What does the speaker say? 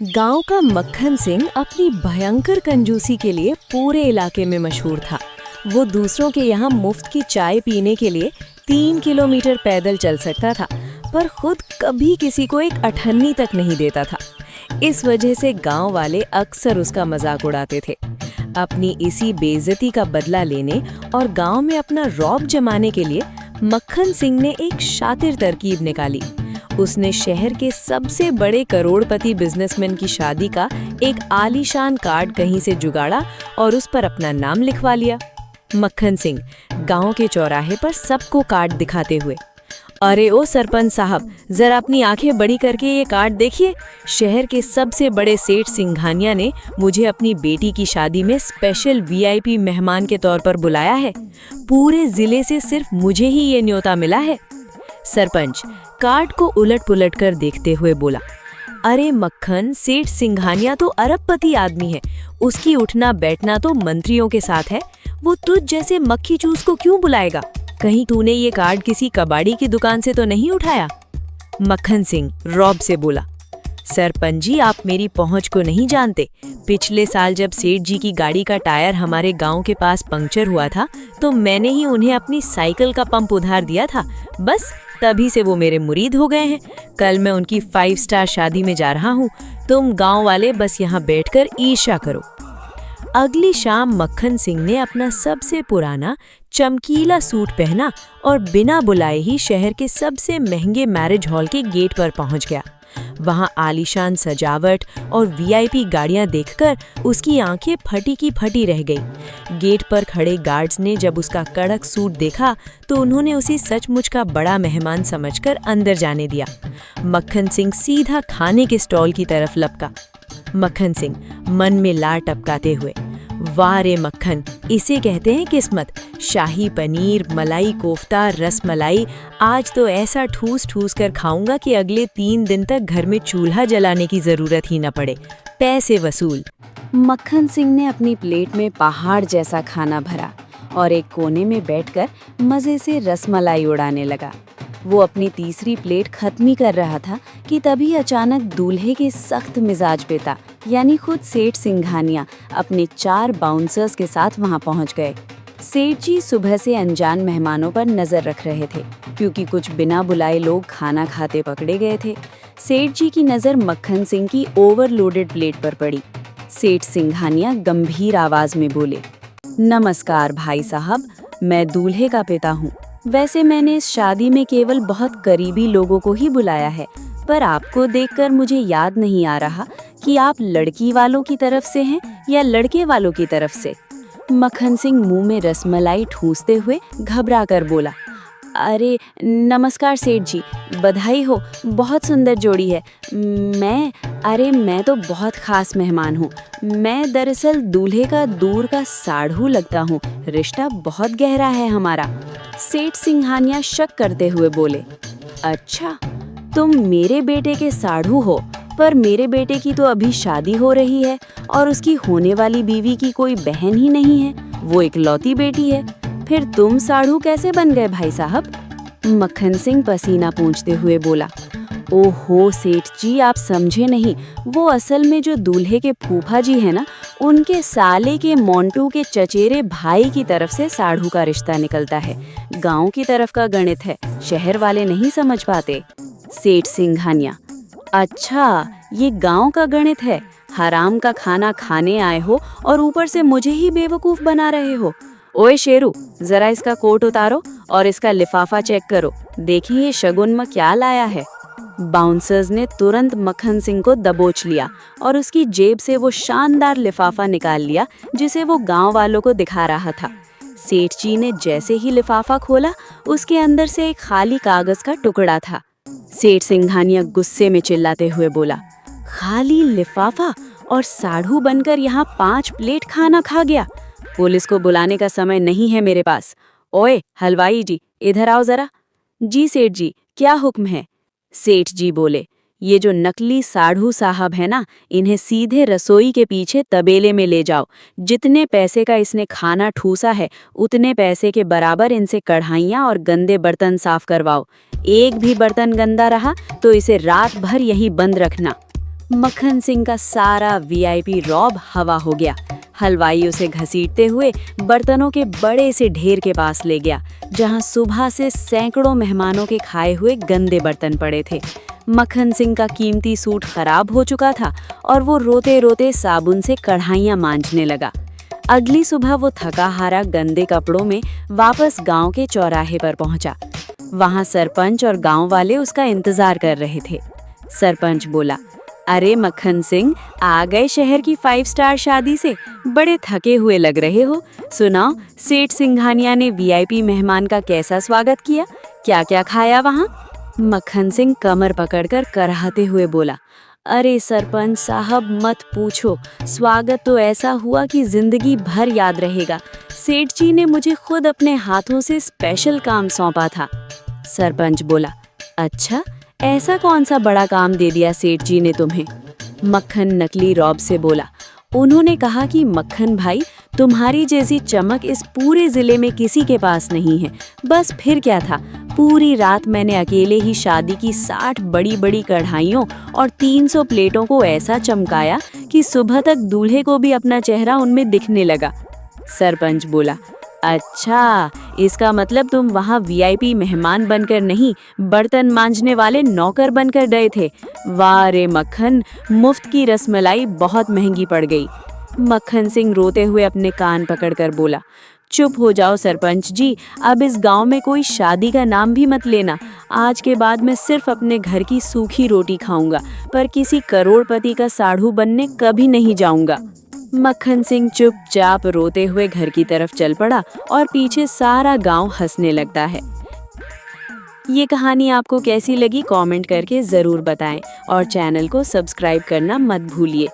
गांव का मक्खन सिंह अपनी भयंकर कंजूसी के लिए पूरे इलाके में मशहूर था। वो दूसरों के यहाँ मुफ्त की चाय पीने के लिए 3 किलोमीटर पैदल चल सकता था, पर खुद कभी किसी को एक अठन्नी तक नहीं देता था। इस वजह से गांव वाले अक्सर उसका मजाक उड़ाते थे। अपनी इसी बेइज्जती का बदला लेने और गांव में अपना रौब जमाने के लिए मक्खन सिंह ने एक शातिर तरकीब निकाली। उसने शहर के सबसे बड़े करोड़पति बिजनेसमैन की शादी का एक आलीशान कार्ड कहीं से जुगाड़ा और उस पर अपना नाम लिखवा लिया। मक्खन सिंह गांव के चौराहे पर सबको कार्ड दिखाते हुए, अरे ओ सरपंच साहब, जरा अपनी आंखें बड़ी करके ये कार्ड देखिए। शहर के सबसे बड़े सेठ सिंघानिया ने मुझे अपनी बेटी की शादी में स्पेशल वीआईपी मेहमान के तौर पर बुलाया है। पूरे जिले से सिर्फ मुझे ही ये न्योता मिला है। सरपंच कार्ड को उलट पुलट कर देखते हुए बोला, अरे मक्खन, सेठ सिंघानिया तो अरबपति आदमी है। उसकी उठना बैठना तो मंत्रियों के साथ है। वो तुझ जैसे मक्खी चूस को क्यों बुलाएगा? कहीं तूने ये कार्ड किसी कबाड़ी की दुकान से तो नहीं उठाया? मक्खन सिंह रौब से बोला, सरपंच जी, आप मेरी पहुंच को नहीं जानते। पिछले साल जब सेठ जी की गाड़ी का टायर हमारे गांव के पास पंक्चर हुआ था, तो मैंने ही उन्हें अपनी साइकिल का पंप उधार दिया था। बस तभी से वो मेरे मुरीद हो गए हैं। कल मैं उनकी 5 स्टार शादी में जा रहा हूँ। तुम गांव वाले बस यहाँ बैठकर ईर्ष्या करो। अगली शाम मक्खन सिंह ने अपना सबसे पुराना चमकीला सूट पहना और बिना बुलाए ही शहर के सबसे महंगे मैरिज हॉल के गेट पर पहुंच गया। वहां आलीशान सजावट और वीआईपी गाड़ियां देखकर उसकी आंखें फटी की फटी रह गई। गेट पर खड़े गार्ड्स ने जब उसका कड़क सूट देखा तो उन्होंने उसे सचमुच का बड़ा मेहमान समझकर अंदर जाने दिया। मक्खन सिंह सीधा खाने के स्टॉल की तरफ लपका। मक्खन सिंह मन में लार टपकाते हुए, वाह रे मक्खन, इसे कहते हैं किस्मत। शाही पनीर, मलाई कोफ्ता, रसमलाई, आज तो ऐसा ठूस ठूस कर खाऊंगा कि अगले 3 दिन तक घर में चूल्हा जलाने की जरूरत ही न पड़े। पैसे वसूल। मक्खन सिंह ने अपनी प्लेट में पहाड़ जैसा खाना भरा और एक कोने में बैठकर मजे से रसमलाई उड़ाने लगा। वो अपनी तीसरी प्लेट खत्म ही कर रहा था कि तभी अचानक दूल्हे के सख्त मिजाज पिता यानी खुद सेठ सिंघानिया अपने 4 बाउंसर्स के साथ वहां पहुंच गए। सेठ जी सुबह से अनजान मेहमानों पर नजर रख रहे थे, क्योंकि कुछ बिना बुलाए लोग खाना खाते पकड़े गए थे। सेठ जी की नजर मक्खन सिंह की ओवरलोडेड प्लेट पर पड़ी। सेठ सिंघानिया गंभीर आवाज में बोले, नमस्कार भाई साहब, मैं दूल्हे का पिता हूँ। वैसे मैंने इस शादी में केवल बहुत करीबी लोगों को ही बुलाया है, पर आपको देखकर मुझे याद नहीं आ रहा कि आप लड़की वालों की तरफ से हैं या लड़के वालों की तरफ से। मक्खन सिंह मुंह में रसमलाई ठूंसते हुए घबरा कर बोला, अरे नमस्कार सेठ जी, बधाई हो, बहुत सुंदर जोड़ी है। मैं तो बहुत खास मेहमान हूँ। मैं दरअसल दूल्हे का दूर का साढ़ू लगता हूँ। रिश्ता बहुत गहरा है हमारा। सेठ सिंघानिया शक करते हुए बोले, अच्छा, तुम मेरे बेटे के साढ़ू हो, पर मेरे बेटे की तो अभी शादी हो रही है और उसकी होने वाली बीवी की कोई बहन ही नहीं है, वो इकलौती बेटी है। फिर तुम साढ़ू कैसे बन गए भाई साहब? मक्खन सिंह पसीना पोंछते हुए बोला, ओहो सेठ जी, आप समझे नहीं। वो असल में जो दूल्हे के फूफा जी है ना, उनके साले के मोंटू के चचेरे भाई की तरफ से साढ़ू का रिश्ता निकलता है। गांव की तरफ का गणित है, शहर वाले नहीं समझ पाते। सेठ सिंघानिया, अच्छा, ये गांव का गणित है। हराम का खाना खाने आए हो और ऊपर से मुझे ही बेवकूफ बना रहे हो। ओए शेरू, जरा इसका कोट उतारो और इसका लिफाफा चेक करो, देखिए ये शगुन में क्या लाया है। बाउंसर्स ने तुरंत मक्खन सिंह को दबोच लिया और उसकी जेब से वो शानदार लिफाफा निकाल लिया जिसे वो गांव वालों को दिखा रहा था। सेठ जी ने जैसे ही लिफाफा खोला, उसके अंदर से एक खाली कागज का टुकड़ा था। सेठ सिंघानिया गुस्से में चिल्लाते हुए बोला, खाली लिफाफा और साढ़ू बनकर यहाँ 5 प्लेट खाना खा गया। पुलिस को बुलाने का समय नहीं है मेरे पास। ओए हलवाई जी, इधर आओ जरा। जी सेठ जी, क्या हुक्म है? सेठ जी बोले, ये जो नकली साढ़ू साहब है ना, इन्हें सीधे रसोई के पीछे तबेले में ले जाओ। जितने पैसे का इसने खाना ठूसा है, उतने पैसे के बराबर इनसे कढ़ाइयाँ और गंदे बर्तन साफ करवाओ। एक भी बर्तन गंदा रहा तो इसे रात भर यहीं बंद रखना। मक्खन सिंह का सारा वीआईपी रौब हवा हो गया। हलवाई उसे घसीटते हुए बर्तनों के बड़े से ढेर के पास ले गया, जहां सुबह से सैकड़ों मेहमानों के खाए हुए गंदे बर्तन पड़े थे। मक्खन सिंह का कीमती सूट खराब हो चुका था और वो रोते रोते साबुन से कढ़ाइयाँ मांजने लगा। अगली सुबह वो थका हारा गंदे कपड़ों में वापस गांव के चौराहे पर पहुंचा। वहां सरपंच और गांव वाले उसका इंतजार कर रहे थे। सरपंच बोला, अरे मक्खन सिंह, आ गए शहर की 5 स्टार शादी से, बड़े थके हुए लग रहे हो। सुनाओ, सेठ सिंघानिया ने वीआईपी मेहमान का कैसा स्वागत किया, क्या क्या खाया वहाँ? मक्खन सिंह कमर पकड़कर कराहते हुए बोला, अरे सरपंच साहब मत पूछो, स्वागत तो ऐसा हुआ कि जिंदगी भर याद रहेगा। सेठ जी ने मुझे खुद अपने हाथों से स्पेशल काम सौंपा था। सरपंच बोला, अच्छा, ऐसा कौन सा बड़ा काम दे दिया सेठ जी ने तुम्हें? मक्खन नकली रौब से बोला, उन्होंने कहा कि मक्खन भाई, तुम्हारी जैसी चमक इस पूरे जिले में किसी के पास नहीं है। बस फिर क्या था, पूरी रात मैंने अकेले ही शादी की 60 बड़ी बड़ी कढ़ाइयों और 300 प्लेटों को ऐसा चमकाया कि सुबह तक दूल्हे को भी अपना चेहरा उनमें दिखने लगा। सरपंच बोला, अच्छा, इसका मतलब तुम वहाँ वीआईपी मेहमान बनकर नहीं, बर्तन मांजने वाले नौकर बनकर गए थे। वाह रे मक्खन, मुफ्त की रसमलाई बहुत महंगी पड़ गई। मक्खन सिंह रोते हुए अपने कान पकड़कर बोला, चुप हो जाओ सरपंच जी, अब इस गांव में कोई शादी का नाम भी मत लेना। आज के बाद मैं सिर्फ अपने घर की सूखी रोटी खाऊंगा, पर किसी करोड़पति का साढ़ू बनने कभी नहीं जाऊंगा। मक्खन सिंह चुपचाप रोते हुए घर की तरफ चल पड़ा और पीछे सारा गांव हंसने लगता है। ये कहानी आपको कैसी लगी कमेंट करके ज़रूर बताएं और चैनल को सब्सक्राइब करना मत भूलिए।